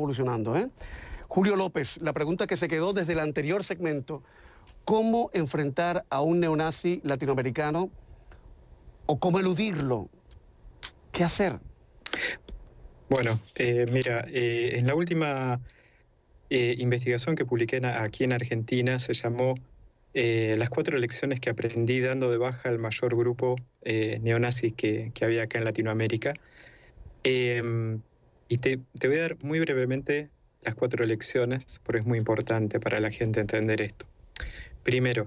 evolucionando, ¿eh? Julio López, la pregunta que se quedó desde el anterior segmento, ¿cómo enfrentar a un neonazi latinoamericano o cómo eludirlo? ¿Qué hacer? Bueno, mira, en la última investigación que publiqué aquí en Argentina se llamó Las 4 lecciones que aprendí dando de baja al mayor grupo neonazi que había acá en Latinoamérica. Y te voy a dar muy brevemente las 4 lecciones, porque es muy importante para la gente entender esto. Primero,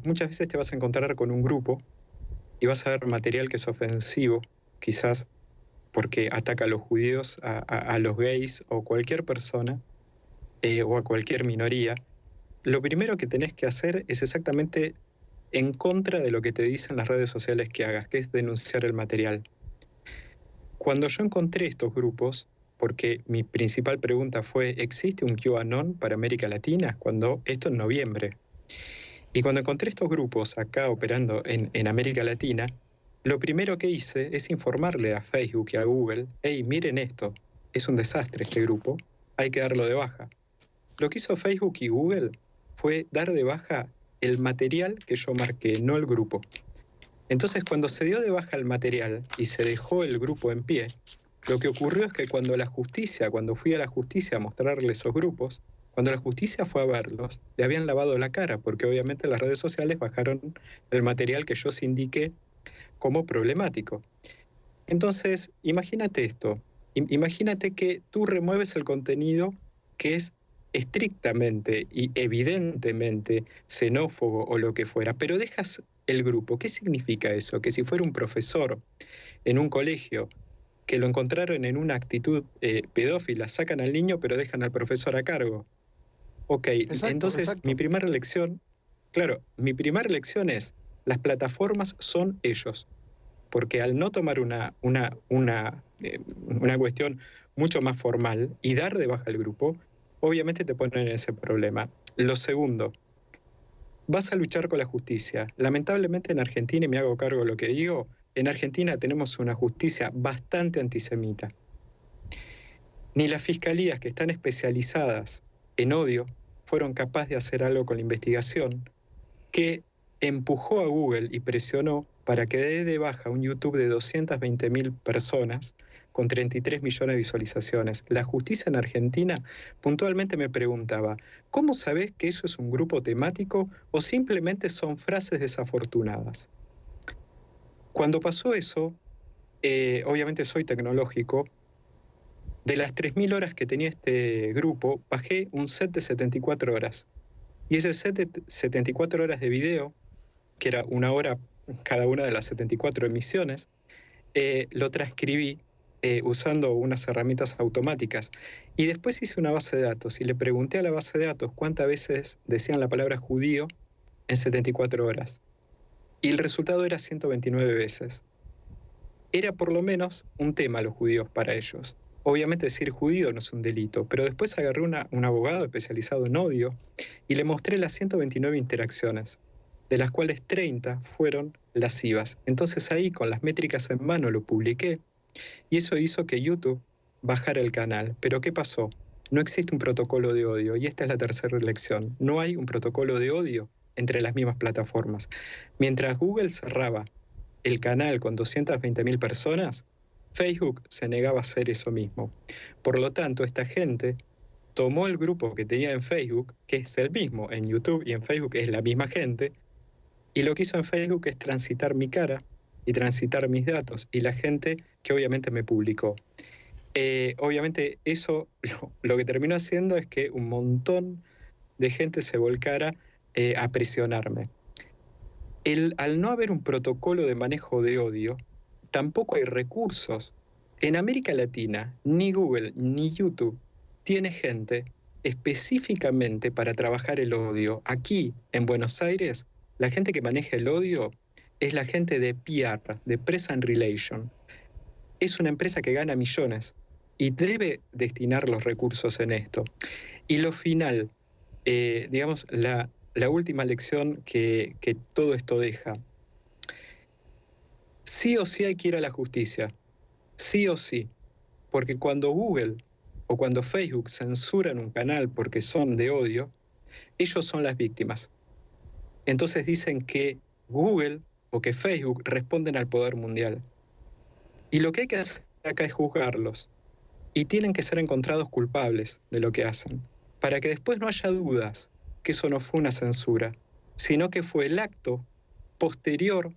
muchas veces te vas a encontrar con un grupo y vas a ver material que es ofensivo, quizás porque ataca a los judíos, a los gays o cualquier persona, o a cualquier minoría. Lo primero que tenés que hacer es exactamente en contra de lo que te dicen las redes sociales que hagas, que es denunciar el material. Cuando yo encontré estos grupos, porque mi principal pregunta fue, ¿existe un QAnon para América Latina? Esto en noviembre. Y cuando encontré estos grupos acá operando en América Latina, lo primero que hice es informarle a Facebook y a Google, hey, miren esto, es un desastre este grupo, hay que darlo de baja. Lo que hizo Facebook y Google fue dar de baja el material que yo marqué, no el grupo. Entonces, cuando se dio de baja el material y se dejó el grupo en pie, lo que ocurrió es que cuando fui a la justicia a mostrarle esos grupos, cuando la justicia fue a verlos, le habían lavado la cara, porque obviamente las redes sociales bajaron el material que yo indiqué como problemático. Entonces, imagínate esto. Imagínate que tú remueves el contenido que es estrictamente y evidentemente xenófobo o lo que fuera, pero dejas el grupo. ¿Qué significa eso? Que si fuera un profesor en un colegio que lo encontraron en una actitud pedófila, sacan al niño pero dejan al profesor a cargo. Ok, entonces mi primera lección es, las plataformas son ellos, porque al no tomar una cuestión mucho más formal y dar de baja al grupo, obviamente te ponen en ese problema. Lo segundo, vas a luchar con la justicia. Lamentablemente en Argentina, y me hago cargo de lo que digo, en Argentina tenemos una justicia bastante antisemita. Ni las fiscalías que están especializadas en odio fueron capaces de hacer algo con la investigación que empujó a Google y presionó para que dé de baja un YouTube de 220.000 personas con 33 millones de visualizaciones. La justicia en Argentina puntualmente me preguntaba, ¿cómo sabés que eso es un grupo temático o simplemente son frases desafortunadas? Cuando pasó eso, obviamente soy tecnológico, de las 3.000 horas que tenía este grupo, bajé un set de 74 horas. Y ese set de 74 horas de video, que era 1 hora cada una de las 74 emisiones, lo transcribí usando unas herramientas automáticas. Y después hice una base de datos y le pregunté a la base de datos cuántas veces decían la palabra judío en 74 horas. Y el resultado era 129 veces. Era por lo menos un tema los judíos para ellos. Obviamente decir judío no es un delito, pero después agarré un abogado especializado en odio y le mostré las 129 interacciones, de las cuales 30 fueron lascivas. Entonces ahí con las métricas en mano lo publiqué y eso hizo que YouTube bajara el canal. Pero ¿qué pasó? No existe un protocolo de odio y esta es la tercera lección. No hay un protocolo de odio entre las mismas plataformas. Mientras Google cerraba el canal con 220.000 personas, Facebook se negaba a hacer eso mismo. Por lo tanto, esta gente tomó el grupo que tenía en Facebook, que es el mismo en YouTube y en Facebook es la misma gente, y lo que hizo en Facebook es transitar mi cara y transitar mis datos y la gente que obviamente me publicó. Obviamente eso lo que terminó haciendo es que un montón de gente se volcara a presionarme. Al no haber un protocolo de manejo de odio, tampoco hay recursos. En América Latina, ni Google ni YouTube tiene gente específicamente para trabajar el odio. Aquí, en Buenos Aires, la gente que maneja el odio es la gente de PR, de Press and Relation. Es una empresa que gana millones y debe destinar los recursos en esto. Y lo final, digamos, la última lección que todo esto deja. Sí o sí hay que ir a la justicia, sí o sí, porque cuando Google o cuando Facebook censuran un canal porque son de odio, ellos son las víctimas. Entonces dicen que Google o que Facebook responden al poder mundial. Y lo que hay que hacer acá es juzgarlos. Y tienen que ser encontrados culpables de lo que hacen, para que después no haya dudas que eso no fue una censura, sino que fue el acto posterior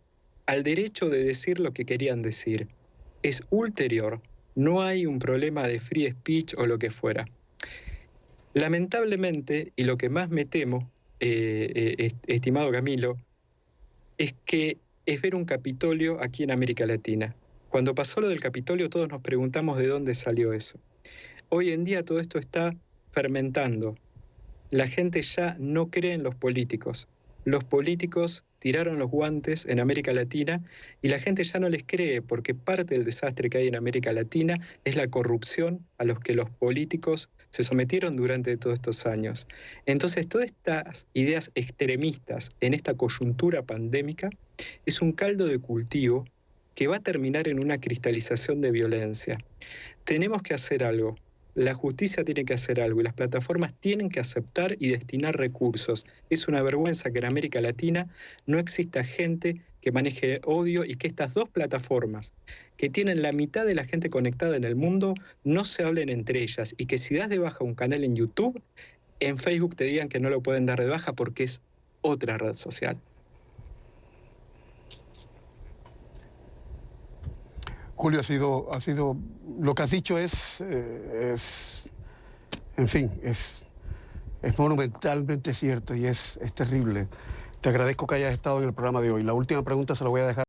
al derecho de decir lo que querían decir. Es ulterior, no hay un problema de free speech o lo que fuera. Lamentablemente, y lo que más me temo, estimado Camilo, es que es ver un Capitolio aquí en América Latina. Cuando pasó lo del Capitolio, todos nos preguntamos de dónde salió eso. Hoy en día todo esto está fermentando. La gente ya no cree en los políticos. Los políticos tiraron los guantes en América Latina y la gente ya no les cree porque parte del desastre que hay en América Latina es la corrupción a los que los políticos se sometieron durante todos estos años. Entonces, todas estas ideas extremistas en esta coyuntura pandémica es un caldo de cultivo que va a terminar en una cristalización de violencia. Tenemos que hacer algo. La justicia tiene que hacer algo y las plataformas tienen que aceptar y destinar recursos. Es una vergüenza que en América Latina no exista gente que maneje odio y que estas dos plataformas, que tienen la mitad de la gente conectada en el mundo, no se hablen entre ellas y que si das de baja un canal en YouTube, en Facebook te digan que no lo pueden dar de baja porque es otra red social. Julio, ha sido, lo que has dicho en fin, es monumentalmente cierto y es terrible. Te agradezco que hayas estado en el programa de hoy. La última pregunta se la voy a dejar